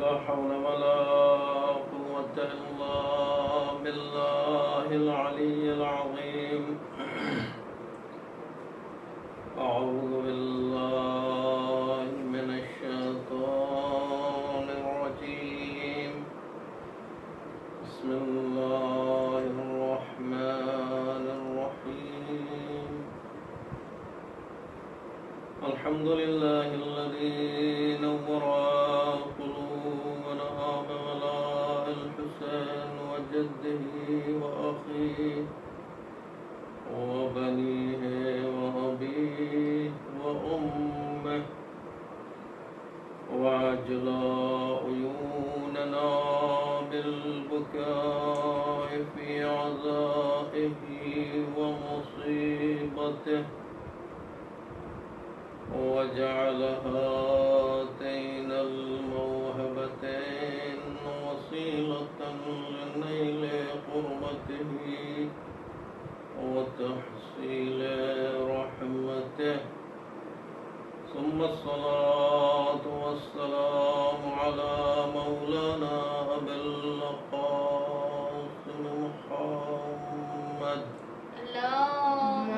لا حول ولا قوة إلا بالله العلي العظيم. أعوذ بالله من الشيطان الرجيم. بسم الله الرحمن الرحيم. الحمد لله الذي نور قلوبنا بولاء الحسين وجده وأخيه وبنيه وأبيه وأمه، وأجلى عيوننا بالبكاء في عزائه ومصيبته، وجعل هاتين الموهبتين وسيلة لنيل قربته وتحصيل رحمته، ثم الصلاة والسلام على مولانا أبي القاسم محمد. اللهم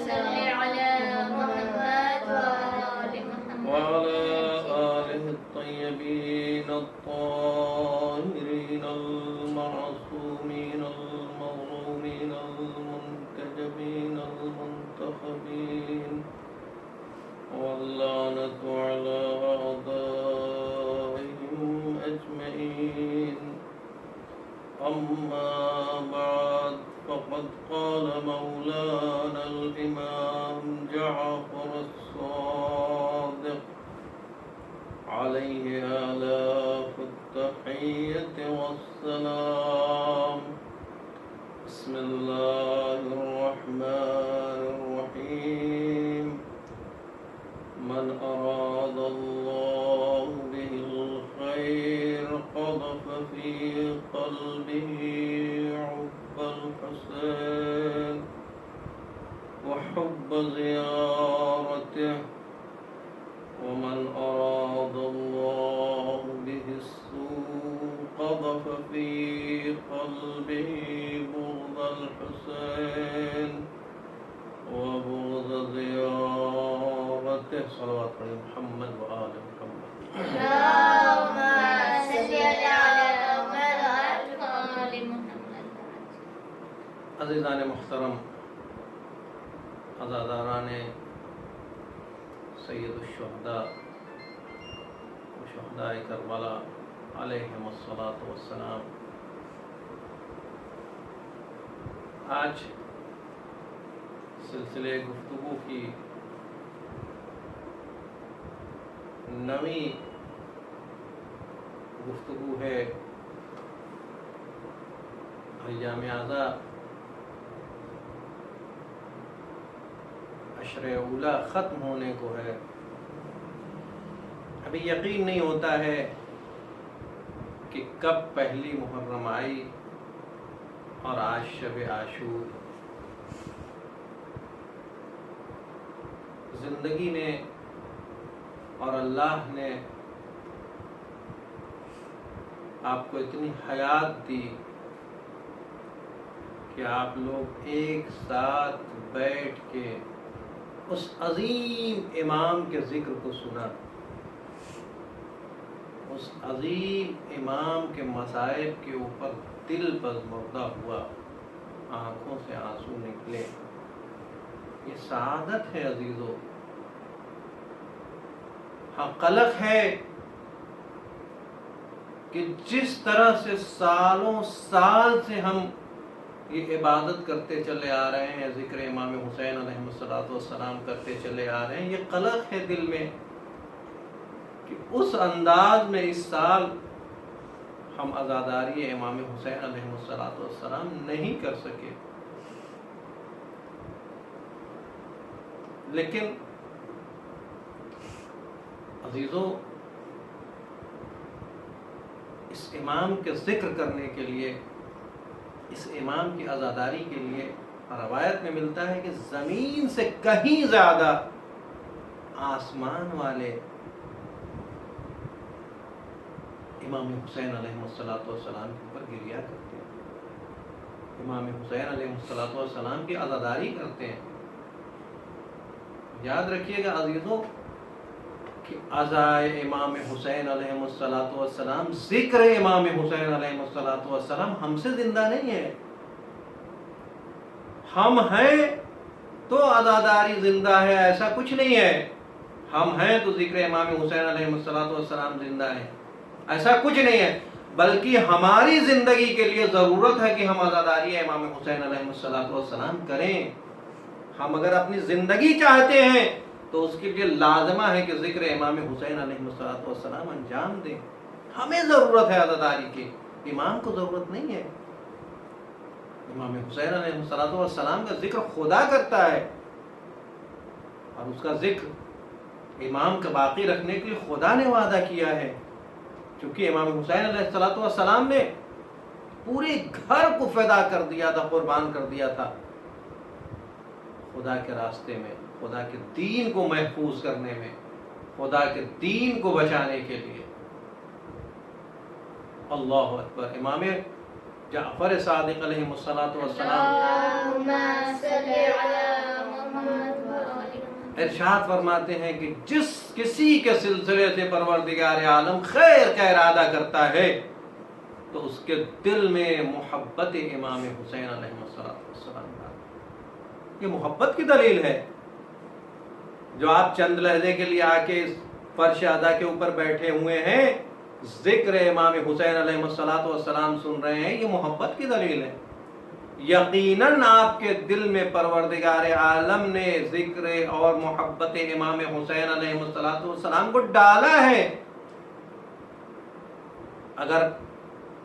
صل على محمد وآل محمد وعلى آله الطيبين الطاهرين المعصومين المظلومين المنتجبين المنتخبين، واللعنة على أعدائهم أجمعين. أما بعد، فقد قال مولانا الإمام جعفر الصادق عليه آلاف التحية والسلام. بسم الله الرحمن الرحيم. من أراد الله به الخير قذف في قلبه حب الحسين وحب زيارته، ومن أراد الله به السوء قذف في قلبه بغض الحسين وبغض زيارته. صلوات على محمد وآل محمد. اللهم صل على محمد وآل محمد. عزیزان محترم، عزاداران سید الشہداء و شہداء کربلا علیہم الصلاۃ والسلام، آج سلسلے گفتگو کی نویں گفتگو ہے. ایام اعضاء عشر اولا ختم ہونے کو ہے. ابھی یقین نہیں ہوتا ہے کہ کب پہلی محرم آئی اور آج شب عاشور. زندگی نے اور اللہ نے آپ کو اتنی حیات دی کہ آپ لوگ ایک ساتھ بیٹھ کے اس عظیم امام کے ذکر کو سنا، اس عظیم امام کے مصائب کے اوپر دل پژمردہ ہوا، آنکھوں سے آنسو نکلے. یہ سعادت ہے عزیزو. ہاں، قلق ہے کہ جس طرح سے سالوں سال سے ہم یہ عبادت کرتے چلے آ رہے ہیں، ذکر امام حسین علیہ السلام کرتے چلے آ رہے ہیں، یہ قلق ہے دل میں کہ اس انداز میں اس سال ہم عزاداری امام حسین علیہ السلام نہیں کر سکے. لیکن عزیزو، اس امام کے ذکر کرنے کے لیے، اس امام کی عزاداری کے لیے روایت میں ملتا ہے کہ زمین سے کہیں زیادہ آسمان والے امام حسین علیہ السلام کے اوپر گریا کرتے ہیں، امام حسین علیہ السلام کی عزاداری کرتے ہیں۔ یاد رکھیے گا عزیزوں کہ عزائے امام حسین علیہ السلام، ذکر امام حسین علیہ السلام ہم سے زندہ نہیں ہے۔ ہم ہیں تو عزاداری زندہ ہے، ایسا کچھ نہیں ہے۔ ہم ہیں تو ذکر امام حسین علیہ السلام زندہ ہے، ایسا کچھ نہیں ہے، بلکہ ہماری زندگی کے لیے ضرورت ہے کہ ہم عزاداری امام حسین علیہ السلام کریں۔ ہم اگر اپنی زندگی چاہتے ہیں تو اس کے لیے لازمہ ہے کہ ذکر امام حسین علیہ السلام انجام دیں۔ ہمیں ضرورت ہے عزاداری کی، امام کو ضرورت نہیں ہے۔ امام حسین علیہ السلام کا ذکر خدا کرتا ہے، اور اس کا ذکر امام کا باقی رکھنے کے لیے خدا نے وعدہ کیا ہے، کیونکہ امام حسین علیہ السلام نے پورے گھر کو فدا کر دیا تھا، قربان کر دیا تھا خدا کے راستے میں، خدا کے دین کو محفوظ کرنے میں، خدا کے دین کو بچانے کے لیے۔ اللہ اکبر۔ امام جعفر صادق علیہ السلام اللہم صلی علی محمد وآل ارشاد فرماتے ہیں کہ جس کسی کے سلسلے سے پروردگار عالم خیر کا ارادہ کرتا ہے تو اس کے دل میں محبت امام حسین علیہ السلام کا، یہ محبت کی دلیل ہے۔ جو آپ چند لحظے کے لیے آ کے اس فرش ادا کے اوپر بیٹھے ہوئے ہیں، ذکر امام حسین علیہ السلام سن رہے ہیں، یہ محبت کی دلیل ہے۔ یقیناً آپ کے دل میں پروردگار عالم نے ذکر اور محبت امام حسین علیہ السلام کو ڈالا ہے۔ اگر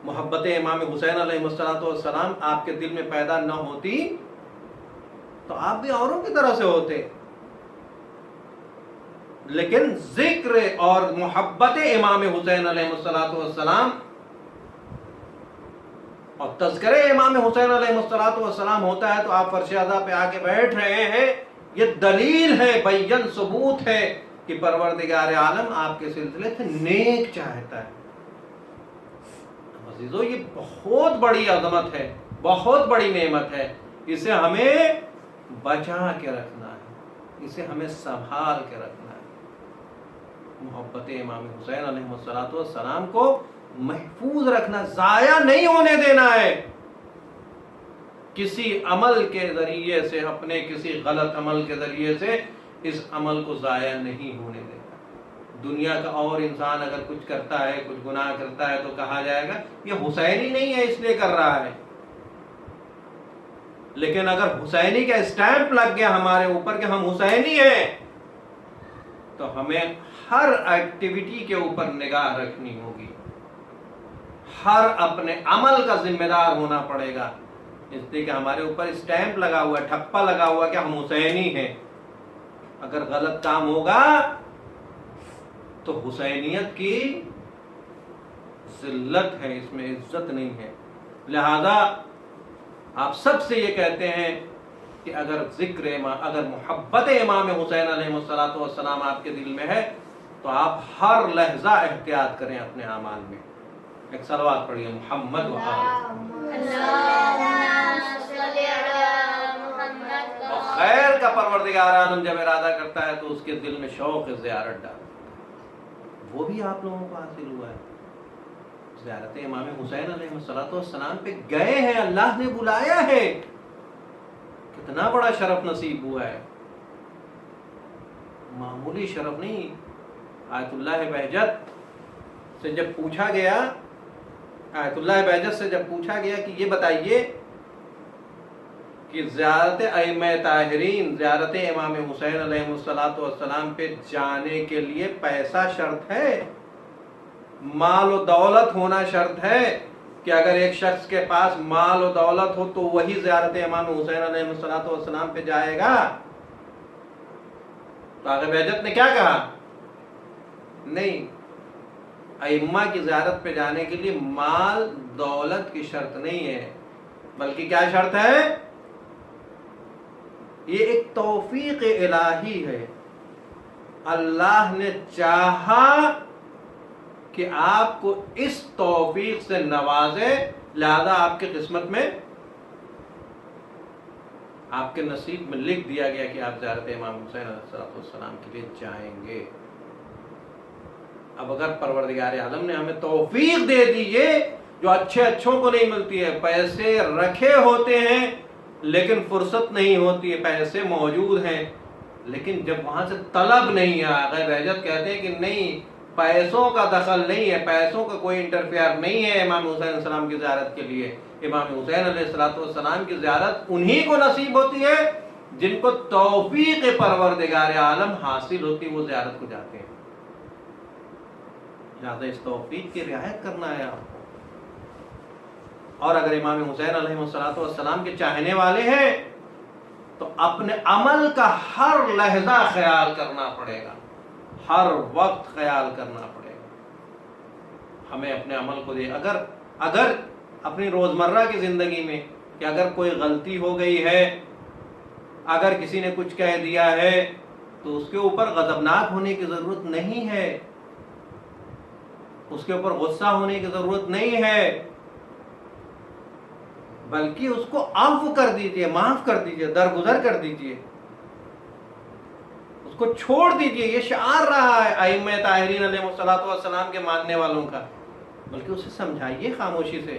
محبت امام حسین علیہ السلام آپ کے دل میں پیدا نہ ہوتی تو آپ بھی اوروں کی طرح سے ہوتے، لیکن ذکر اور محبت امام حسین علیہ السلام اور تذکرے امام حسین علیہ السلام ہوتا ہے تو آپ فرش ادا پہ آ کے بیٹھ رہے ہیں، یہ دلیل ہے، بین ثبوت ہے کہ پروردگار عالم آپ کے سلسلے سے نیک چاہتا ہے۔ عزیزو، یہ بہت بڑی عظمت ہے، بہت بڑی نعمت ہے، اسے ہمیں بچا کے رکھنا ہے، اسے ہمیں سنبھال کے رکھنا ہے۔ محبت امام حسین علیہ السلام کو محفوظ رکھنا، ضائع نہیں ہونے دینا ہے۔ کسی عمل کے ذریعے سے، اپنے کسی غلط عمل کے ذریعے سے اس عمل کو ضائع نہیں ہونے دینا۔ دنیا کا اور انسان اگر کچھ کرتا ہے، کچھ گناہ کرتا ہے تو کہا جائے گا یہ حسینی نہیں ہے اس لیے کر رہا ہے، لیکن اگر حسینی کا اسٹیمپ لگ گیا ہمارے اوپر کہ ہم حسینی ہیں تو ہمیں ہر ایکٹیویٹی کے اوپر نگاہ رکھنی ہوگی، ہر اپنے عمل کا ذمہ دار ہونا پڑے گا، اس لیے کہ ہمارے اوپر اسٹیمپ لگا ہوا ہے، ٹھپا لگا ہوا کہ ہم حسینی ہیں۔ اگر غلط کام ہوگا تو حسینیت کی ذلت ہے، اس میں عزت نہیں ہے۔ لہذا آپ سب سے یہ کہتے ہیں کہ اگر محبت امام حسین علیہ السلام آپ کے دل میں ہے تو آپ ہر لحظہ احتیاط کریں اپنے اعمال میں۔ ایک صلوات پڑھیے، محمد و آل اور خیر کا پروردگار عالم جب ارادہ کرتا ہے تو اس کے دل میں شوق زیارت ڈالتا ہے، وہ بھی آپ لوگوں کو حاصل ہوا ہے۔ زیارت امام حسین علیہ السلام پہ گئے ہیں، اللہ نے بلایا ہے، کتنا بڑا شرف نصیب ہوا ہے، معمولی شرف نہیں۔ آیت اللہ بہجت سے جب پوچھا گیا، آیت اللہ بہجت سے جب پوچھا گیا کہ یہ بتائیے کہ زیارت ائمہ طاہرین، زیارت امام حسین علیہ السلام پہ جانے کے لیے پیسہ شرط ہے، مال و دولت ہونا شرط ہے کہ اگر ایک شخص کے پاس مال و دولت ہو تو وہی زیارت امام حسین علیہ السلام پہ جائے گا؟ تو آقا بہجت نے کیا کہا؟ نہیں، ائمہ کی زیارت پہ جانے کے لیے مال دولت کی شرط نہیں ہے، بلکہ کیا شرط ہے؟ یہ ایک توفیق الہی ہے، اللہ نے چاہا کہ آپ کو اس توفیق سے نوازے، لہذا آپ کی قسمت میں، آپ کے نصیب میں لکھ دیا گیا کہ آپ زیارت امام حسین علیہ السلام کے لیے جائیں گے۔ اب اگر پروردگار عالم نے ہمیں توفیق دے دی، یہ جو اچھوں کو نہیں ملتی ہے، پیسے رکھے ہوتے ہیں لیکن فرصت نہیں ہوتی ہے، پیسے موجود ہیں لیکن جب وہاں سے طلب نہیں ہے، غیر بہجت کہتے ہیں کہ نہیں، پیسوں کا دخل نہیں ہے، پیسوں کا کوئی انٹرفیئر نہیں ہے امام حسین علیہ السلام کی زیارت کے لیے۔ امام حسین علیہ السلام کی زیارت انہی کو نصیب ہوتی ہے جن کو توفیق پروردگار عالم حاصل ہوتی، وہ زیارت کو جاتے ہیں۔ لہٰذا اس توفیق کی رعایت کرنا ہے آپ کو۔ اور اگر امام حسین علیہ السلام کے چاہنے والے ہیں تو اپنے عمل کا ہر لحظہ خیال کرنا پڑے گا، ہر وقت خیال کرنا پڑے گا۔ ہمیں اپنے عمل کو اگر اپنی روزمرہ کی زندگی میں کہ اگر کوئی غلطی ہو گئی ہے، اگر کسی نے کچھ کہہ دیا ہے تو اس کے اوپر غضبناک ہونے کی ضرورت نہیں ہے، اس کے اوپر غصہ ہونے کی ضرورت نہیں ہے، بلکہ اس کو عفو کر دیجئے، معاف کر دیجئے، درگزر کر دیجئے، اس کو چھوڑ دیجئے۔ یہ شعار رہا ہے ائمہ طاہرین علیہ السلام کے ماننے والوں کا، بلکہ اسے سمجھائیے خاموشی سے۔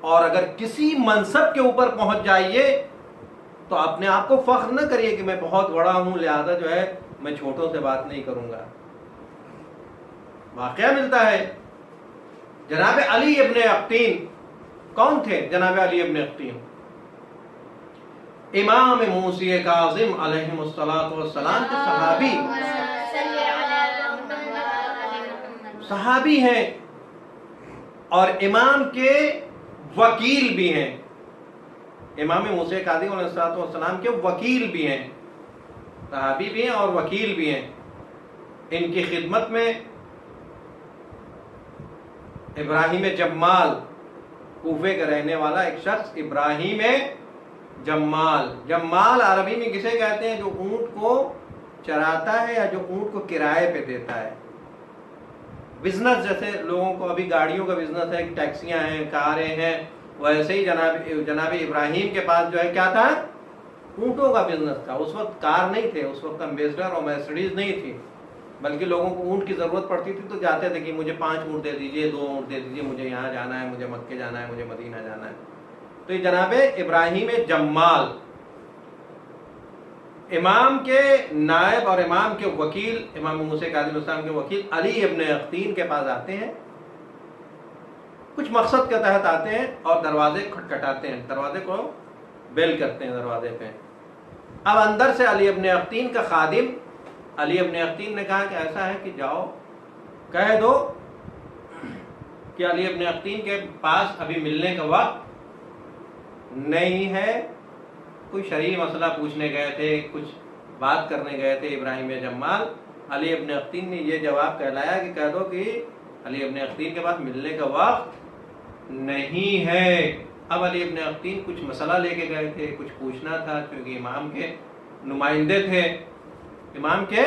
اور اگر کسی منصب کے اوپر پہنچ جائیے تو اپنے آپ کو فخر نہ کریے کہ میں بہت بڑا ہوں لہذا جو ہے میں چھوٹوں سے بات نہیں کروں گا۔ واقعہ ملتا ہے جناب علی ابن اقطین، کون تھے جناب علی ابن اقطین؟ امام موسی کاظم علیہ السلام کے صحابی ہیں اور امام کے وکیل بھی ہیں۔ امام موسی کاظم علیہ السلام کے وکیل بھی ہیں، صحابی بھی ہیں اور وکیل بھی ہیں۔ ان کی خدمت میں ابراہیم جمال، کوفے کا رہنے والا ایک شخص، ابراہیم جمال عربی میں کسے کہتے ہیں؟ جو اونٹ کو چراتا ہے یا جو اونٹ کو کرائے پہ دیتا ہے۔ بزنس جیسے لوگوں کو ابھی گاڑیوں کا بزنس ہے، ٹیکسیاں ہیں، کاریں ہیں، ویسے ہی جناب ابراہیم کے پاس جو ہے کیا تھا؟ اونٹوں کا بزنس تھا۔ اس وقت کار نہیں تھے، اس وقت امبیسڈر اور مرسڈیز نہیں تھی، بلکہ لوگوں کو اونٹ کی ضرورت پڑتی تھی تو جاتے تھے کہ مجھے 5 اونٹ دے دیجئے، 2 اونٹ دے دیجئے، مجھے یہاں جانا ہے، مجھے مکے جانا ہے، مجھے مدینہ جانا ہے۔ تو یہ جناب ابراہیم جمال امام کے نائب اور امام کے وکیل، امام موسی کاظم علیہ السلام کے وکیل علی ابن اقطین کے پاس آتے ہیں، کچھ مقصد کے تحت آتے ہیں اور دروازے کھٹکھٹاتے ہیں، دروازے کو بیل کرتے ہیں دروازے پہ۔ اب اندر سے علی ابن اقطین کا خادم، علی ابن اقطین نے کہا کہ ایسا ہے کہ جاؤ کہہ دو کہ علی ابن اقطین کے پاس ابھی ملنے کا وقت نہیں ہے، کوئی شرعی مسئلہ پوچھنے گئے تھے، کچھ بات کرنے گئے تھے ابراہیم جمال۔ علی ابن اقطین نے یہ جواب کہلایا کہ کہہ دو کہ علی ابن اقطین کے پاس ملنے کا وقت نہیں ہے۔ اب علی ابن اقطین کچھ مسئلہ لے کے گئے تھے، کچھ پوچھنا تھا، کیونکہ امام کے نمائندے تھے، امام کے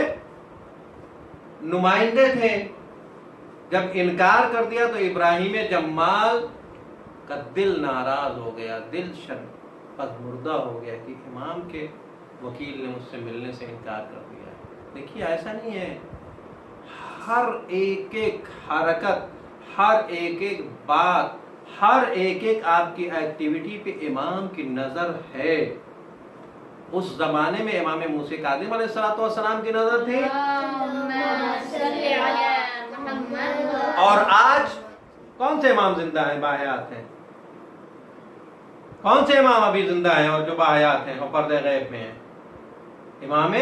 نمائندے تھے۔ جب انکار کر دیا تو ابراہیم جمال کا دل ناراض ہو گیا، دل پسمردہ ہو گیا کہ امام کے وکیل نے مجھ سے ملنے سے انکار کر دیا۔ دیکھیے ایسا نہیں ہے، ہر ایک ایک حرکت، ہر ایک ایک بات، ہر ایک ایک آپ کی ایکٹیویٹی پہ امام کی نظر ہے۔ اس زمانے میں امام موسی کاظم علیہ السلام کی نظر تھی، اور آج کون سے امام زندہ ہیں، باحیات ہیں؟ کون سے امام ابھی زندہ ہیں اور جو باحیات ہیں اور پردہ غیب میں ہیں؟ امام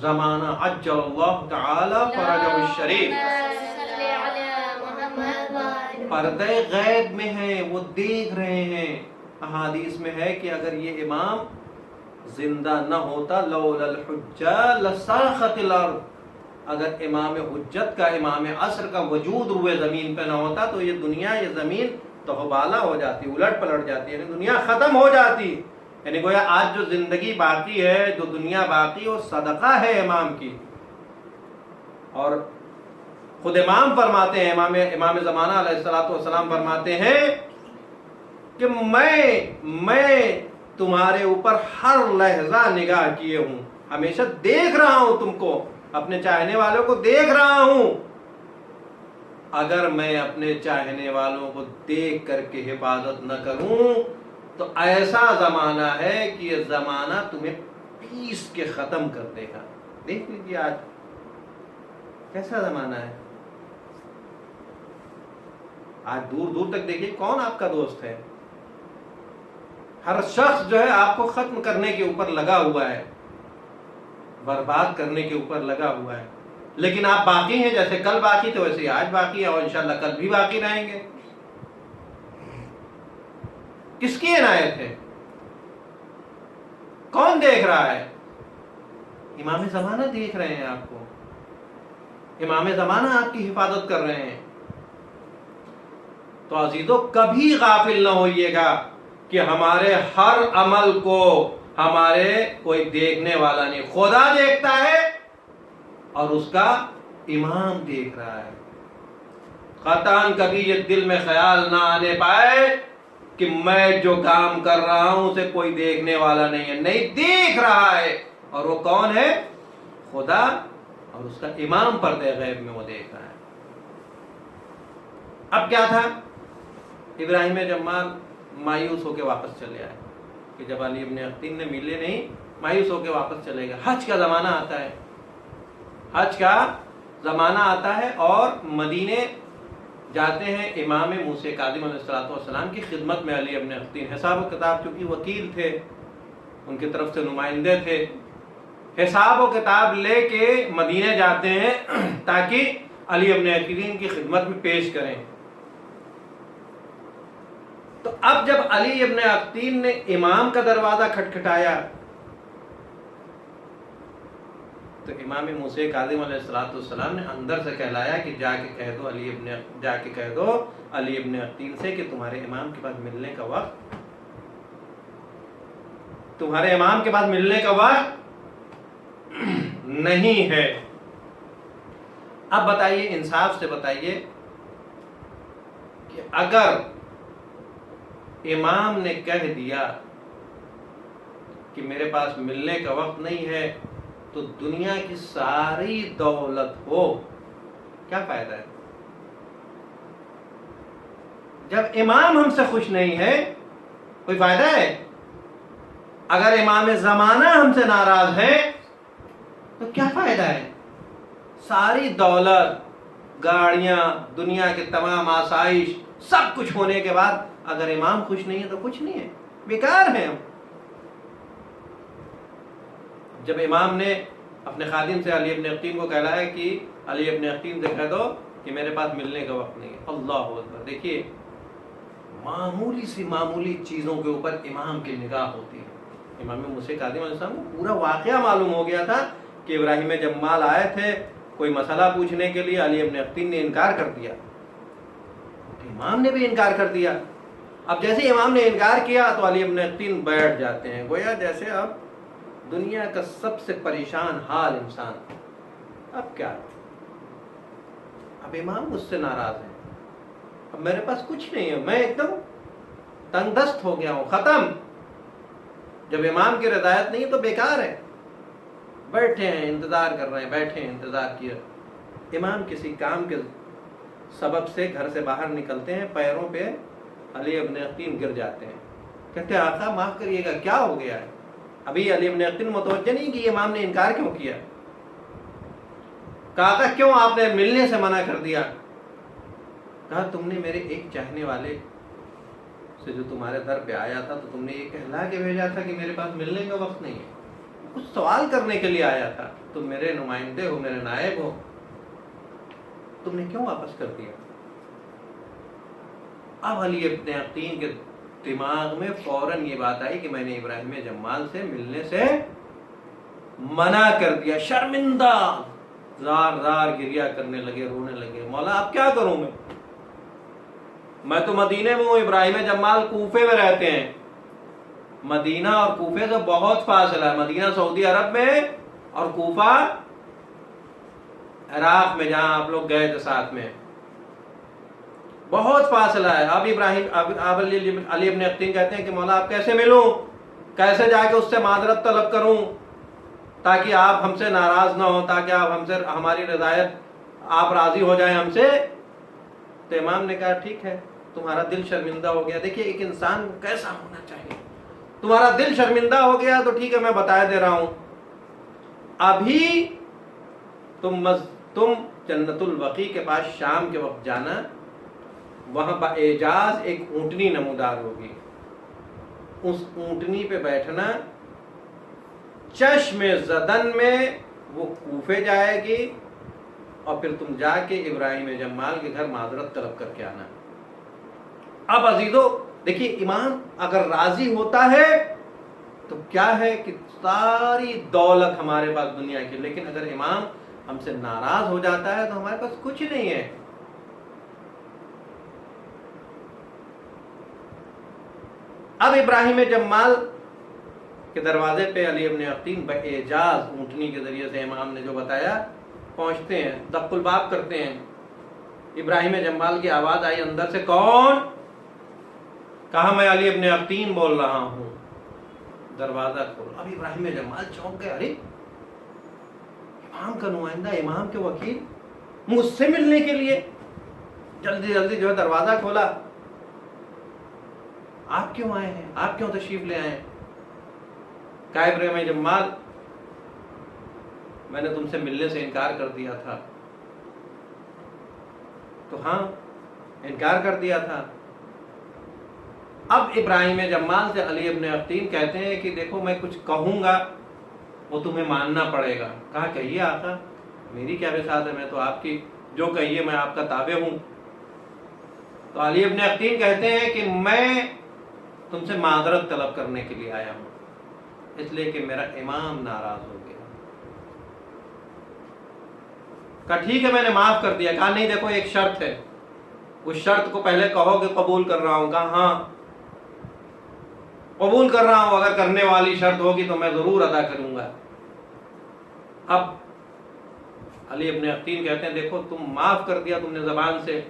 زمانہ عجل اللہ تعالی فرجہ الشریف پردہ غیب میں ہیں، وہ دیکھ رہے ہیں۔ احادیث میں ہے کہ اگر یہ امام زندہ نہ ہوتا، لولا الحجہ لساخت الارض، اگر امام حجت کا، امام عصر کا وجود روئے زمین پہ نہ ہوتا تو یہ دنیا، یہ زمین تہبالہ ہو جاتی، الٹ پلٹ جاتی، یعنی دنیا ختم ہو جاتی۔ یعنی گویا آج جو زندگی باقی ہے، جو دنیا باقی، وہ صدقہ ہے امام کی۔ اور خود امام فرماتے ہیں، امام زمانہ علیہ الصلوۃ والسلام فرماتے ہیں کہ میں تمہارے اوپر ہر لحظہ نگاہ کیے ہوں، ہمیشہ دیکھ رہا ہوں تم کو، اپنے چاہنے والوں کو دیکھ رہا ہوں۔ اگر میں اپنے چاہنے والوں کو دیکھ کر کے حفاظت نہ کروں تو ایسا زمانہ ہے کہ یہ زمانہ تمہیں پیس کے ختم کر دے گا۔ دیکھ لیجیے آج کیسا زمانہ ہے۔ آج دور دور تک دیکھیے کون آپ کا دوست ہے۔ ہر شخص جو ہے آپ کو ختم کرنے کے اوپر لگا ہوا ہے، برباد کرنے کے اوپر لگا ہوا ہے، لیکن آپ باقی ہیں، جیسے کل باقی تھے ویسے آج باقی ہے، اور انشاءاللہ کل بھی باقی رہیں گے۔ کس کی عنایت ہے؟ کون دیکھ رہا ہے؟ امام زمانہ دیکھ رہے ہیں آپ کو، امام زمانہ آپ کی حفاظت کر رہے ہیں۔ تو عزیزو کبھی غافل نہ ہوئیے گا کہ ہمارے ہر عمل کو ہمارے کوئی دیکھنے والا نہیں، خدا دیکھتا ہے اور اس کا امام دیکھ رہا ہے۔ قطعاً کبھی یہ دل میں خیال نہ آنے پائے کہ میں جو کام کر رہا ہوں اسے کوئی دیکھنے والا نہیں ہے، نہیں، دیکھ رہا ہے، اور وہ کون ہے؟ خدا، اور اس کا امام پردے غیب میں وہ دیکھ رہا ہے۔ اب کیا تھا؟ ابراہیم جمال مایوس ہو کے واپس چلے آئے کہ جب علی ابن اختین نے ملے نہیں، مایوس ہو کے واپس چلے گئے۔ حج کا زمانہ آتا ہے، حج کا زمانہ آتا ہے، اور مدینے جاتے ہیں امام موسیٰ کاظم علیہ السلام کی خدمت میں علی ابن اختین۔ حساب و کتاب، چونکہ وکیل تھے، ان کی طرف سے نمائندے تھے، حساب و کتاب لے کے مدینے جاتے ہیں تاکہ علی ابن اختین کی خدمت میں پیش کریں۔ تو اب جب علی ابن اختین نے امام کا دروازہ کھٹکھٹایا تو امام موسیٰ کاظم علیہ السلام نے اندر سے کہلایا کہ جا کے کہہ دو علی ابن اختین سے کہ تمہارے امام کے پاس ملنے کا وقت، تمہارے امام کے پاس ملنے کا وقت نہیں ہے۔ اب بتائیے، انصاف سے بتائیے کہ اگر امام نے کہہ دیا کہ میرے پاس ملنے کا وقت نہیں ہے تو دنیا کی ساری دولت ہو، کیا فائدہ ہے؟ جب امام ہم سے خوش نہیں ہے کوئی فائدہ ہے؟ اگر امام زمانہ ہم سے ناراض ہے تو کیا فائدہ ہے؟ ساری دولت، گاڑیاں، دنیا کے تمام آسائش، سب کچھ ہونے کے بعد اگر امام خوش نہیں ہے تو کچھ نہیں ہے، بیکار ہیں ہم۔ جب امام نے اپنے خادم سے علی ابن اختین کو کہلایا کہ علی ابن اختین سے کہہ دو کہ میرے پاس ملنے کا وقت نہیں ہے، اللہ اکبر۔ دیکھیے معمولی سی معمولی چیزوں کے اوپر امام کی نگاہ ہوتی ہے۔ امام موسیٰ کاظم علیہ السلام کو پورا واقعہ معلوم ہو گیا تھا کہ ابراہیم جمال آئے تھے کوئی مسئلہ پوچھنے کے لیے، علی ابن اختین نے انکار کر دیا، امام نے بھی انکار کر دیا۔ اب جیسے امام نے انکار کیا تو علی ابن اختین بیٹھ جاتے ہیں، گویا جیسے اب دنیا کا سب سے پریشان حال انسان، اب کیا، اب امام مجھ سے ناراض ہے، اب میرے پاس کچھ نہیں ہے، میں ایک دم تنگ دست ہو گیا ہوں، ختم۔ جب امام کی رضایت نہیں تو بیکار ہے، بیٹھے ہیں انتظار کر رہے ہیں، بیٹھے ہیں انتظار کیا، امام کسی کام کے سبب سے گھر سے باہر نکلتے ہیں، پیروں پہ علی ابن اختین گر جاتے ہیں، کہتے ہیں آقا معاف کریے گا، کیا ہو گیا ہے؟ ابھی علی ابن اختین متوجہ نہیں کہ امام نے انکار کیوں کیا، کہا آقا کیوں آپ نے ملنے سے منع کر دیا؟ کہا تم نے میرے ایک چاہنے والے سے جو تمہارے در پہ آیا تھا تو تم نے یہ کہلا کے بھیجا تھا کہ میرے پاس ملنے کا وقت نہیں ہے، کچھ سوال کرنے کے لیے آیا تھا، تم میرے نمائندے ہو، میرے نائب ہو، تم نے کیوں واپس کر دیا؟ اب علی ابن اختین کے دماغ میں فوراً یہ بات آئی کہ میں نے ابراہیم جمال سے ملنے سے منع کر دیا، شرمندہ، زار زار گریا کرنے لگے، رونے لگے، مولا اب کیا کروں میں تو مدینے میں ہوں، ابراہیم جمال کوفے میں رہتے ہیں، مدینہ اور کوفے سے بہت فاصلہ ہے، مدینہ سعودی عرب میں اور کوفہ عراق میں جہاں آپ لوگ گئے تھے ساتھ میں، بہت فاصلہ ہے. اب علی ابن اقطین کہتے ہیں کہ مولا آپ کیسے ملوں، کیسے جا کے اس سے معذرت طلب کروں تاکہ آپ ہم سے ناراض نہ ہوں، تاکہ آپ ہم سے ہماری رضایت آپ راضی ہو جائیں ہم سے. تو امام نے کہا ٹھیک ہے، تمہارا دل شرمندہ ہو گیا. دیکھیے ایک انسان کیسا ہونا چاہیے، تمہارا دل شرمندہ ہو گیا تو ٹھیک ہے میں بتا دے رہا ہوں، ابھی تم جنت البقیع کے پاس شام کے وقت جانا، وہاں باعجاز ایک اونٹنی نمودار ہوگی، اس اونٹنی پہ بیٹھنا، چشم زدن میں وہ کوفے جائے گی، اور پھر تم جا کے ابراہیم جمال کے گھر معذرت طلب کر کے آنا. اب عزیزو دیکھیے امام اگر راضی ہوتا ہے تو کیا ہے کہ ساری دولت ہمارے پاس دنیا کی، لیکن اگر امام ہم سے ناراض ہو جاتا ہے تو ہمارے پاس کچھ نہیں ہے. اب ابراہیم جمال کے دروازے پہ علی ابن اقطین باعجاز اونٹنی کے ذریعے سے امام نے جو بتایا پہنچتے ہیں، دق الباب کرتے ہیں. ابراہیم جمال کی آواز آئی اندر سے، کون؟ کہا میں علی ابن اقطین بول رہا ہوں. دروازہ کھول. اب ابراہیم جمال چونک گئے، ارے امام کا نمائندہ، امام کے وکیل مجھ سے ملنے کے لیے. جلدی جلدی جو ہے دروازہ کھولا. آپ کیوں آئے ہیں، آپ کیوں تشریف لے آئے ہیں؟ کہا ابراہیم جمال میں نے تم سے ملنے سے انکار کر دیا تھا. تو ہاں انکار کر دیا تھا. اب ابراہیم جمال سے علی ابن اقطین کہتے ہیں کہ دیکھو میں کچھ کہوں گا وہ تمہیں ماننا پڑے گا. کہا کہیے آقا، میری کیا بساط ہے، میں تو آپ کی جو کہیے میں آپ کا تابع ہوں. تو علی ابن اقطین کہتے ہیں کہ میں تم سے معذرت طلب کرنے کے لیے آیا ہوں، اس لیے کہ میرا امام ناراض ہو گیا. کہا ٹھیک ہے میں نے معاف کر دیا. کہا نہیں دیکھو ایک شرط ہے، اس شرط کو پہلے کہو کہ قبول کر رہا ہوں. کہا ہاں قبول کر رہا ہوں، اگر کرنے والی شرط ہوگی تو میں ضرور ادا کروں گا. اب علی ابن اقطین کہتے ہیں دیکھو تم معاف کر دیا تم نے زبان سے،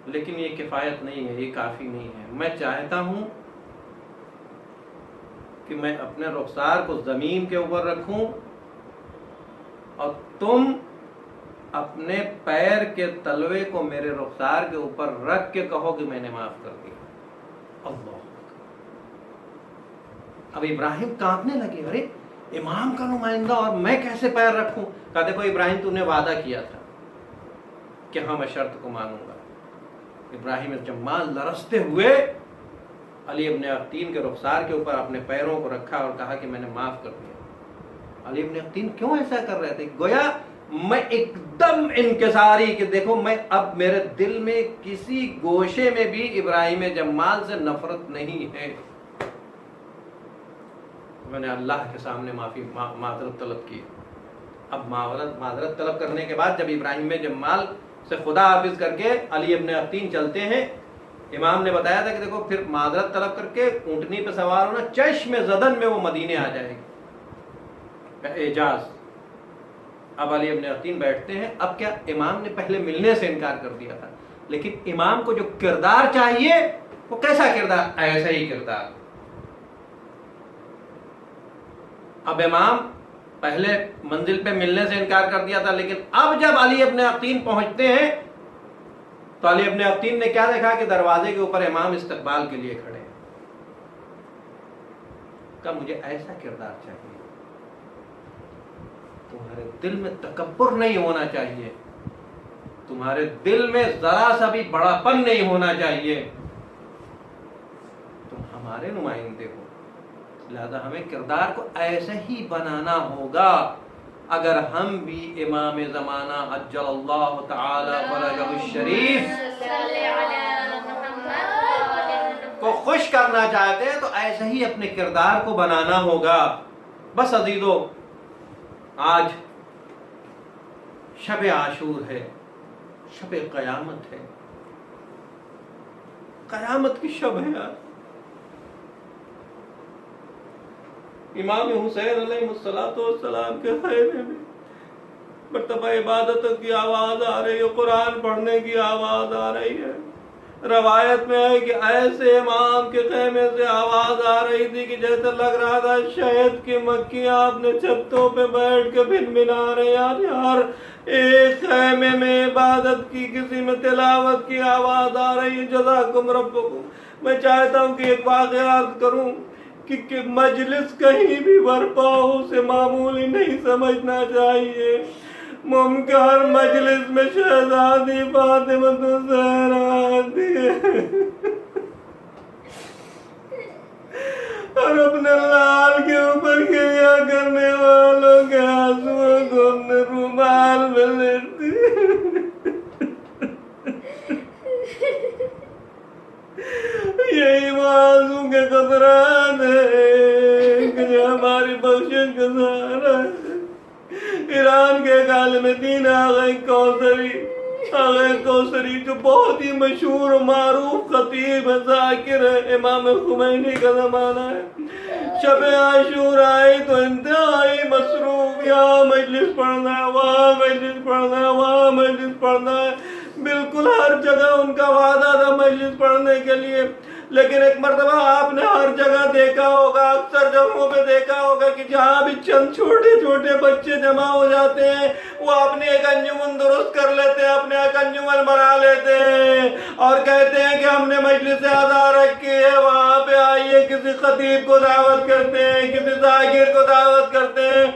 لیکن یہ کفایت نہیں ہے، یہ کافی نہیں ہے. میں چاہتا ہوں کہ میں اپنے رخسار کو زمین کے اوپر رکھوں اور تم اپنے پیر کے تلوے کو میرے رخسار کے اوپر رکھ کے کہو کہ میں نے معاف کر دیا. اللہ. اب ابراہیم کانپنے لگے، ارے امام کا نمائندہ اور میں کیسے پیر رکھوں؟ کہا دیکھو ابراہیم تم نے وعدہ کیا تھا کہ ہاں میں شرط کو مانوں گا. ابراہیم جمال لرزتے ہوئے علی ابن اقطین کے رخسار کے اوپر اپنے پیروں کو رکھا اور کہا کہ میں نے معاف کر دیا. علی ابن اقطین کیوں ایسا کر رہے تھے؟ گویا میں ایک دم انکساری کہ دیکھو میں اب میرے دل میں کسی گوشے میں بھی ابراہیم جمال سے نفرت نہیں ہے. میں نے اللہ کے سامنے معذرت طلب کی. اب معذرت طلب کرنے کے بعد جب ابراہیم جمال سے خدا حافظ کر کے علی ابن اقطین چلتے ہیں، امام نے بتایا تھا کہ دیکھو پھر معذرت طلب کر کے اونٹنی پہ سوار ہونا، چشم زدن میں وہ مدینے آ جائے گی، اعجاز. اب علی ابن اقطین بیٹھتے ہیں. اب کیا امام نے پہلے ملنے سے انکار کر دیا تھا، لیکن امام کو جو کردار چاہیے وہ کیسا کردار؟ ایسا ہی کردار. اب امام پہلے منزل پہ ملنے سے انکار کر دیا تھا، لیکن اب جب علی ابن اقطین پہنچتے ہیں تو علی ابن اقطین نے کیا دیکھا کہ دروازے کے اوپر امام استقبال کے لیے کھڑے ہیں. کہ مجھے ایسا کردار چاہیے، تمہارے دل میں تکبر نہیں ہونا چاہیے، تمہارے دل میں ذرا سا بھی بڑاپن نہیں ہونا چاہیے. تم ہمارے نمائندے ہو، لہذا ہمیں کردار کو ایسے ہی بنانا ہوگا. اگر ہم بھی امام زمانہ عجل اللہ تعالی فرجہ الشریف کو خوش کرنا چاہتے ہیں تو ایسے ہی اپنے کردار کو بنانا ہوگا. بس عزیزو، آج شب عاشور ہے، شب قیامت ہے، قیامت کی شب ہے. امام حسین علیہ السلام کے خیمے میں مرتبہ عبادتوں کی آواز آ رہی ہے، قرآن پڑھنے کی آواز آ رہی ہے۔ روایت میں ہے کہ ایسے امام کے خیمے سے آواز آ رہی تھی کہ جیسے لگ رہا تھا شہد کی مکھیاں اپنے چھتوں پہ بیٹھ کے بھنبھنا رہے ہیں۔ یار ایک خیمے میں عبادت کی، کسی میں تلاوت کی آواز آ رہی ہے۔ جزاکم ربکم۔ میں چاہتا ہوں کہ ایک واقعہ عرض کروں کہ مجلس کہیں بھی برپا ہو اسے معمولی نہیں سمجھنا چاہیے۔ ممکن ہر مجلس میں شہزادی فاطمہ الزہرا آتی ہے اور اپنے لال کے اوپر گریا کرنے والوں کے آنسوؤں کو اپنے رومال میں لیتی ہے۔ یہی وہ آنسو کے قطرات ہیں کہ جو ہماری بخشش کا سہارا ہے۔ ایران کے ایک عالم دین آغا کوثری جو بہت ہی مشہور و معروف خطیب ہے، ذاکر ہے، امام خمینی کا زمانہ ہے۔ شب عاشور آئی تو انتہائی مصروف، یہاں مجلس پڑھنا ہے، وہاں مجلس پڑھنا ہے، وہاں مجلس پڑھنا ہے، بالکل ہر جگہ ان کا وعدہ تھا مجلس پڑھنے کے لیے۔ لیکن ایک مرتبہ آپ نے ہر جگہ دیکھا ہوگا، اکثر جگہوں پہ دیکھا ہوگا کہ جہاں بھی چند چھوٹے چھوٹے بچے جمع ہو جاتے ہیں وہ اپنی ایک انجمن درست کر لیتے ہیں، اپنے ایک انجمن بنا لیتے ہیں اور کہتے ہیں کہ ہم نے مجلس اعضاء رکھی ہے، وہاں پہ آئیے، کسی خطیب کو دعوت کرتے ہیں، کسی ذاکر کو دعوت کرتے ہیں۔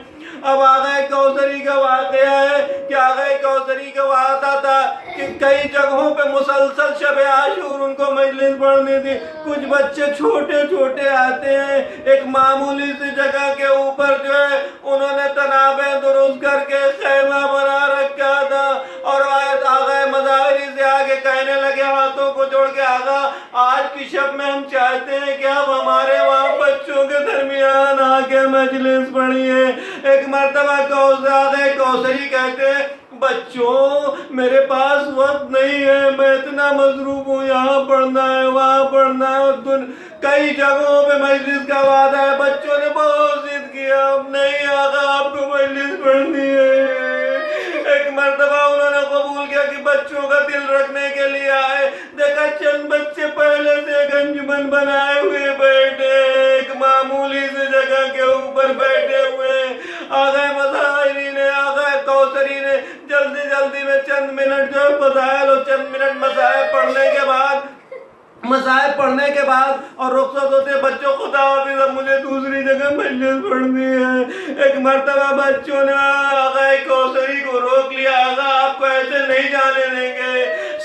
اب آغا کوثری کا واقعہ ہے کہ آغا کوثری کا وعدہ تھا کہ کئی جگہوں پہ مسلسل شب عاشور ان کو مجلس پڑھنی تھی۔ کچھ بچے چھوٹے چھوٹے آتے ہیں، ایک معمولی سی جگہ کے اوپر جو ہے انہوں نے تنابیں درست کر کے خیمہ بنا رکھا تھا اور آغا مظاہری سے آگے کہنے لگے ہاتھوں کو جوڑ کے، آغا آج کی شب میں ہم چاہتے ہیں کہ آپ ہمارے وہاں بچوں کے درمیان آ کے مجلس پڑھیے۔ ایک مرتبہ آغا کوثری کہتے ہیں، بچوں میرے پاس وقت نہیں ہے، میں اتنا مصروف ہوں، یہاں پڑھنا ہے، وہاں پڑھنا ہے، اور کئی جگہوں پہ مجلس کا وعدہ ہے۔ بچوں نے بہت ضد کیا، نہیں آقا آپ کو مجلس پڑھنی ہے۔ ایک مرتبہ انہوں نے قبول کیا کہ بچوں کا دل رکھنے کے لیے آئے، دیکھا چند بچے پہلے سے ایک انجمن بنائے ہوئے بیٹھے، ایک معمولی سی جگہ کے اوپر بیٹھے ہوئے۔ آغا مظاہری نے، آغا کوثری نے جلدی جلدی میں چند منٹ جو فضائل اور چند منٹ مسائل پڑھنے کے بعد اور رخصت ہوتے بچوں، خدا حافظ اب مجھے دوسری جگہ مجلس پڑھنی ہے۔ ایک مرتبہ بچوں نے آغا کوثری کو روک لیا، آغا آپ کو ایسے نہیں جانے دیں گے،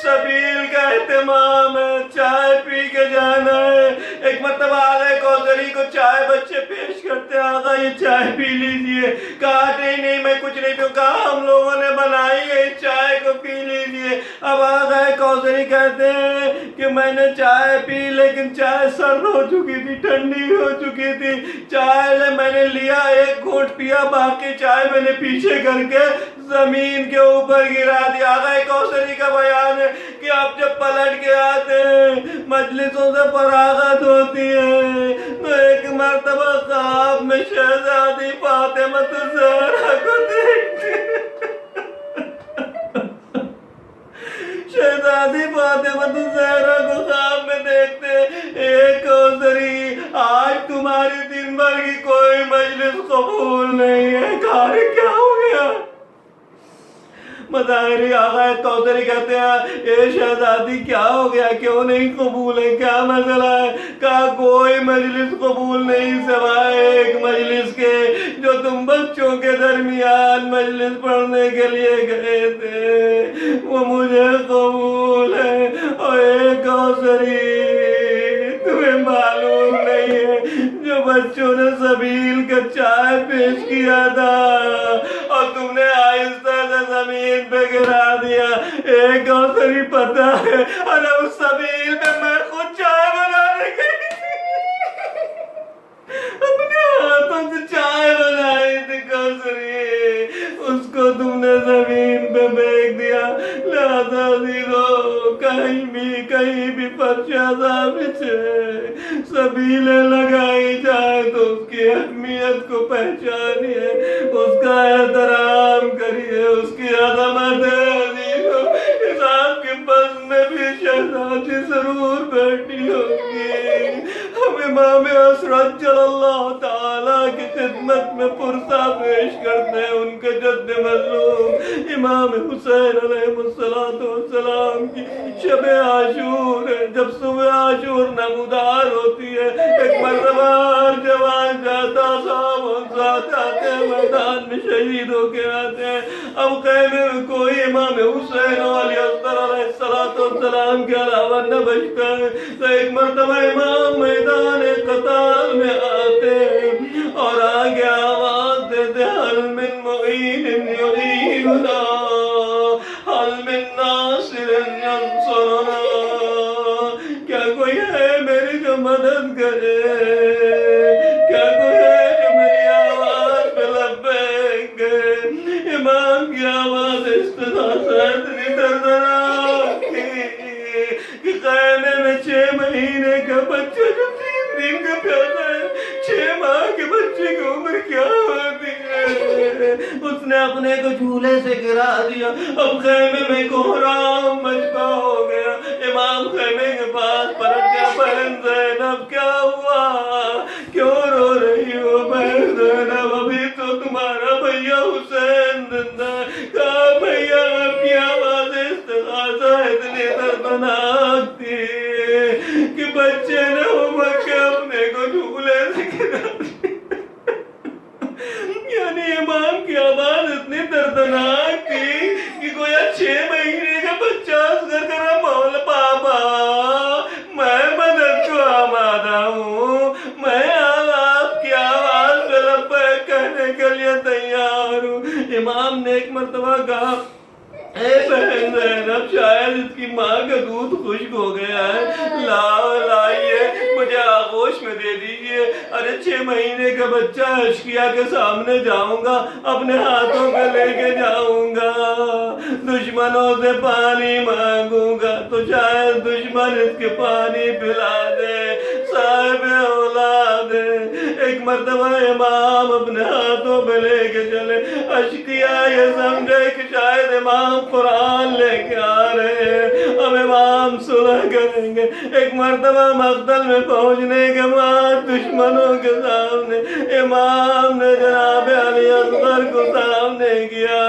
سبیل کا اہتمام ہے، چائے پی کے جانا ہے۔ ایک مرتبہ آغا کوثری کو چائے بچے پیش کرتے ہیں، آغا یہ چائے پی لیجئے۔ کہا نہیں میں کچھ نہیں پیوں، کہا ہم لوگوں نے بنائی ہے، اس چائے کو پی لیجئے۔ اب آغا کوثری کہتے ہیں کہ میں نے چائے پی لیکن چائے سرد ہو چکی تھی، ٹھنڈی ہو چکی تھی، چائے میں نے لیا، ایک گھونٹ پیا، باقی چائے میں نے پیچھے کر کے زمین کے اوپر گرا دیا۔ آغا کوثری کا بیان ہے کہ آپ جب پلٹ کے آتے ہیں مجلسوں سے فراغت ہوتی ہے تو ایک مرتبہ خواب میں شہزادی فاطمہ الزہرا کو دیکھتے ہیں۔ شہزادی فاطمہ الزہرا کو خواب میں دیکھتے ہیں، اے کوثری آج تمہاری دن بھر کی کوئی مجلس قبول نہیں ہے، کیا ہو گیا؟ مظاہری آغا کوثری کہتے ہیں، اے شہزادی کیا ہو گیا، کیوں نہیں قبول ہے، کیا مسئلہ ہے؟ کہا کوئی مجلس قبول نہیں سوائے ایک مجلس کے جو تم بچوں کے درمیان مجلس پڑھنے کے لیے گئے تھے، وہ مجھے قبول ہے۔ اور اے کوثری تمہیں معلوم نہیں ہے جو بچوں نے سبیل کا چائے پیش کیا تھا اور تم نے آہستہ سے زمین پہ گرا دیا، اے کوثری پتہ ہے ارے اس سبیل پہ میں خود چائے بنانے گئی تھی، اپنے ہاتھوں سے چائے بنائی تھی کوثری، اس کو تم نے زمین پہ پھینک دیا۔ لہذا عزیزو کہیں بھی فرش عذاب بچھے، سبیلیں لگائی جائے تو اس کی اہمیت کو پہچانیے، اس کا احترام کریے، اس جد مظلوم امام حسین علیہ السلام کی شب عاشور ہے، جب صبح عاشور نمودار ہوتی ہے، ایک مرتبہ جوان جاتا صاحب ساتھ آتے ہیں، میدان میں شہید ہو کے آتے ہیں۔ اب خیمے میں کوئی امام حسین علیہ السلام کے علاوہ نہ بچتا ہے، تو ایک مرتبہ امام میدان قتال میں آتے ہیں اور آگے آواز دیتے حل من معین یعیننا حل من ناصر ینصرنا، کیا کوئی ہے میری جو مدد کرے، کیا کوئی ہے جو میری آواز پہ لبیک کہے۔ امام کی آواز استغاثہ اتنی دردناک تھی کہ خیمے میں 6 مہینے کا بچہ جو 3 دن کا پیاسا ہے، 6 ماہ کے بچے کی عمر کیا ہوتی ہے، اس نے اپنے کو جھولے سے گرا دیا۔ اب خیمے میں کوہرام مچھپا ہو گیا۔ امام خیمے کے پاس پلٹ گیا، بہن زینب کیا ہوا، کیوں رو رہی ہو بہن زینب، ابھی تو تمہارا بھیا حسین زندہ ہے۔ کہا بھیا آپ کی آواز استغاثہ اتنی دردناک تھی کہ بچے نے امت کے اپنے کو جھولے سے گرا دیا۔ یعنی امام کی آواز اتنی دردناک تھی کہ گویا 6 مہینے کا بچہ اصغر کرا مولا بابا میں مدد کو آمادہ ہوں، میں آپ کی آواز پہ لبیک کہنے کے لیے تیار ہوں۔ امام نے ایک مرتبہ کہا اے بہن زینب شاید اس کی ماں کا دودھ خشک ہو گیا ہے، لائیے مجھے آغوش میں دے دیجئے۔ ارے 6 مہینے کا بچہ اشکیا کے سامنے جاؤں گا، اپنے ہاتھوں میں لے کے جاؤں گا، دشمنوں سے پانی مانگوں گا تو شاید دشمن اس کے پانی پلا دے، صاحب اولاد ہے۔ ایک مرتبہ امام اپنے ہاتھوں میں لے کے چلے، اشکیا یہ سمجھے کہ شاید امام قرآن لے کے آ رہے ہیں، اب امام صلح کریں گے۔ ایک مرتبہ مقتل میں پہنچنے کے بعد دشمنوں کے سامنے امام نے جناب علی اصغر کو سامنے کیا،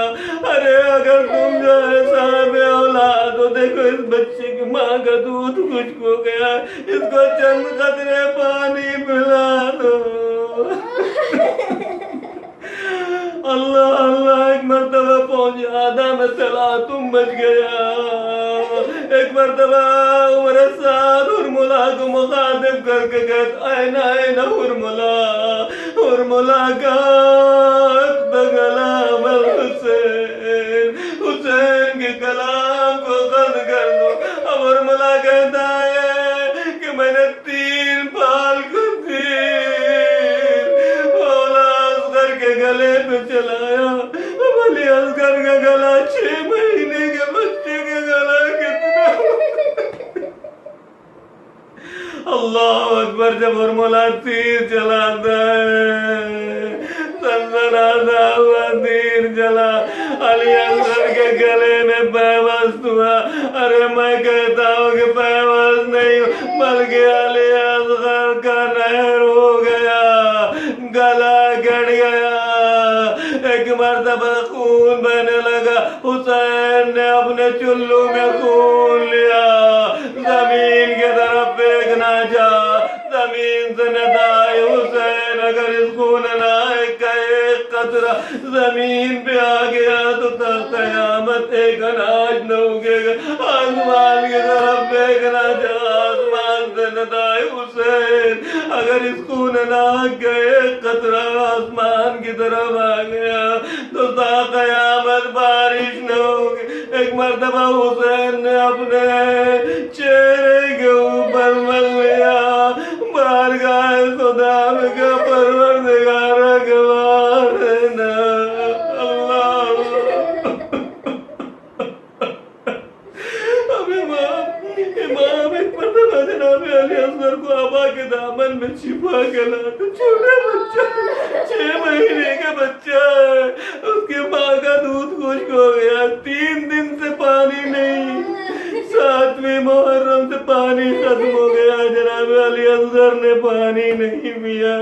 ارے اگر تم جو ہے صاحب اولاد ہو، دیکھو اس بچے کی ماں کا دودھ خشک ہو گیا، اس کو چند قطرے پانی پلا دو۔ اللہ اللہ، ایک مرتبہ پہنچ آدھا میں تم بچ گیا۔ ایک مرتبہ عمر سعد ہرملا کو مخاطب کر کے کہتا این ہرملا، ہرملا کا کلام الحسین، حسین کے کلام کو قد کر دو۔ اب ہرملا کہتا ہے کہ میں نے 3 پال کو گلے پہ چلایا، اب علی اصغر کا گلا 6 مہینے کے بچے کا گلا کتنا۔ اللہ اکبر، جب ہرملا تیر چلاتا ہے، سنسناتا ہوا تیر چلا، علی اصغر کے گلے میں پیوست ہوا۔ ارے میں کہتا ہوں کہ پیوست نہیں بلکہ علی اصغر کا نہر ہو گیا، گلا کٹ گیا۔ ایک مرتبہ خون بہنے لگا، حسین نے اپنے چلو میں خون لیا، زمین کی طرف پھینکنا چاہا، زمین سے ندائے حسین اگر اس خون نائک کا ایک قطرہ زمین پہ آ گیا تو تا قیامت ایک اناج نہ اگے گا۔ آسمان کی طرف پھینکنا چاہا، آسمان سے ندائے حسین اگر اس خون نائک کا ایک قطرہ آسمان کی طرف آ گیا تو تا قیامت بارش نہ ہوگی۔ ایک مرتبہ حسین نے اپنے چہرے کے اوپر مل لیا، بارگاہ خدا میں کہا پروردگار گوار ہے نا اللہ۔ اب امام ایک مرتبہ جناب علی اصغر کو آبا کے دامن میں چھپا کے لاتا، چھوٹا بچہ 6 مہینے کا بچہ ہے، اس کی ماں کا دودھ خشک ہو گیا، 3 دن سے پانی نہیں، 7ویں محرم سے پانی ختم ہو گیا، جناب علی اصغر نے پانی نہیں پیا۔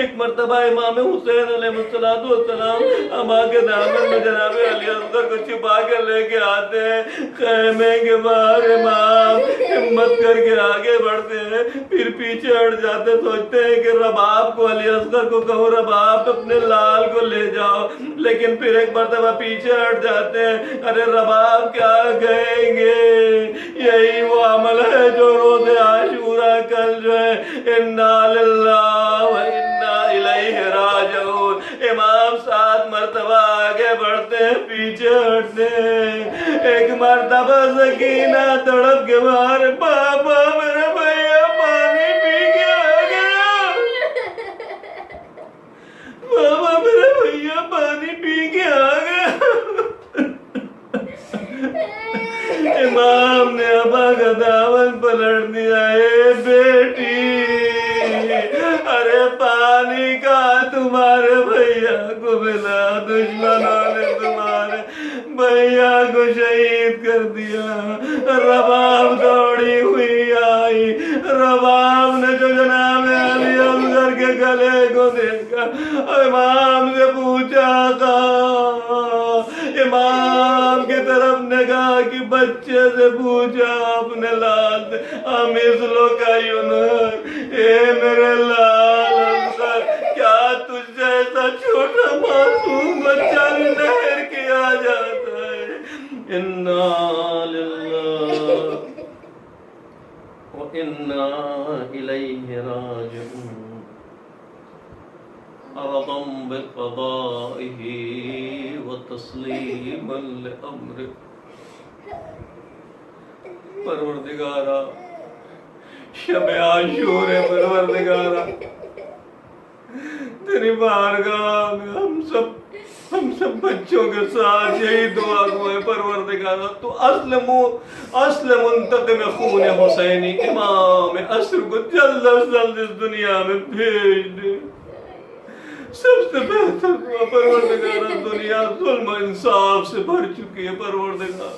ایک مرتبہ مرتبہ امام حسین علیہ السلام اما کے دامن میں جناب علی اصغر کو چھپا کر لے کے آتے ہیں. خیمے کے باہر امام ہمت کر کے آگے بڑھتے ہیں، پھر پیچھے ہٹ جاتے، سوچتے ہیں کہ رباب کو، علی اصغر کو کہو رباب اپنے لال کو لے جاؤ، لیکن پھر ایک مرتبہ پیچھے ہٹ جاتے ہیں. ارے رباب کیا کہیں گے؟ یہی وہ عمل ہے جو روز عاشورہ کل جو ہے انا للہ و انا الیہ راجعون. امام 7 مرتبہ آگے بڑھتے ہیں، پیچھے ہٹتے ہیں. ایک مرتبہ سکینہ تڑپ کے باہر، بابا میرے بھیا پانی پی کے آ گیا، بابا میرے بھیا پانی پی کے آ گیا. امام نے ابا کا دامن پلٹ دیا. اے بیٹی، ارے پانی کا تمہارے بھیا کو ملا، دشمنوں نے تمہارے بھیا کو شہید کر دیا. رباب دوڑی ہوئی آئی. رباب نے جو جناب علی اصغر کے گلے کو دیکھا، امام سے پوچھا تھا، امام کی طرف نگاہ کی بچے سے پوچھا اپنے لال سے، مثلو کا یونر، اے میرے لال اصغر، کیا تجھ جیسا چھوٹا معصوم بچہ بھی نہر کیا جاتا ہے؟ انا للہ و انا الیہ راجعون. عرضا بقضائه وتسلیما لامره. پروردگارا، شب عاشور ہے پروردگارا، تیری بارگاہ میں ہم سب بچوں کے ساتھ یہی دعا کو ہے پروردگارا، تو اصل منتقم خون حسینی امام عصر کو جلد از جلد اس دنیا میں بھیج دے. سب سے بہتر دعا پروردگارا، دنیا ظلم و انصاف سے بھر چکی ہے پروردگارا.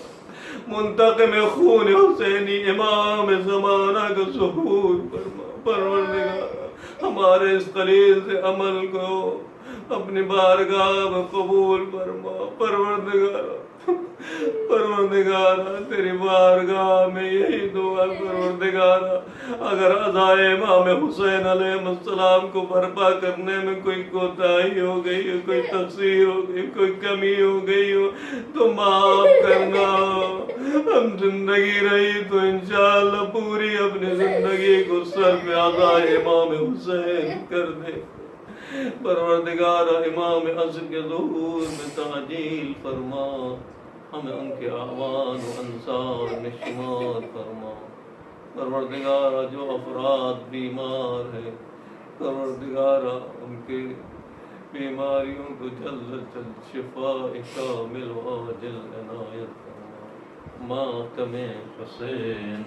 منتقم خون حسینی امام زمانہ کا ظہور فرما پروردگارا. ہمارے اس قلیل سے عمل کو اپنی بارگاہ میں قبول فرما پروردگارا. پروردگارا تیری بارگاہ میں یہی دعا پروردگارا، اگر عزائے امام حسین علیہ السلام کو برپا کرنے میں کوئی کوتاہی ہو گئی ہو، کوئی تقصیر ہو گئی، کوئی کمی ہو گئی ہو تو معاف کرنا. ہم زندگی رہی تو انشاءاللہ پوری اپنی زندگی کو صرف عزائے امام حسین کر دے. پروردگارا امام عصر کے ظہور میں تعجیل فرما، ہمیں ان کے اعوان و انصار میں شمار فرما. پروردگارا جو افراد بیمار ہیں پروردگارا ان کے بیماریوں کو جلد از جلد شفاء کامل و عاجل عنایت فرما. ماتم حسین.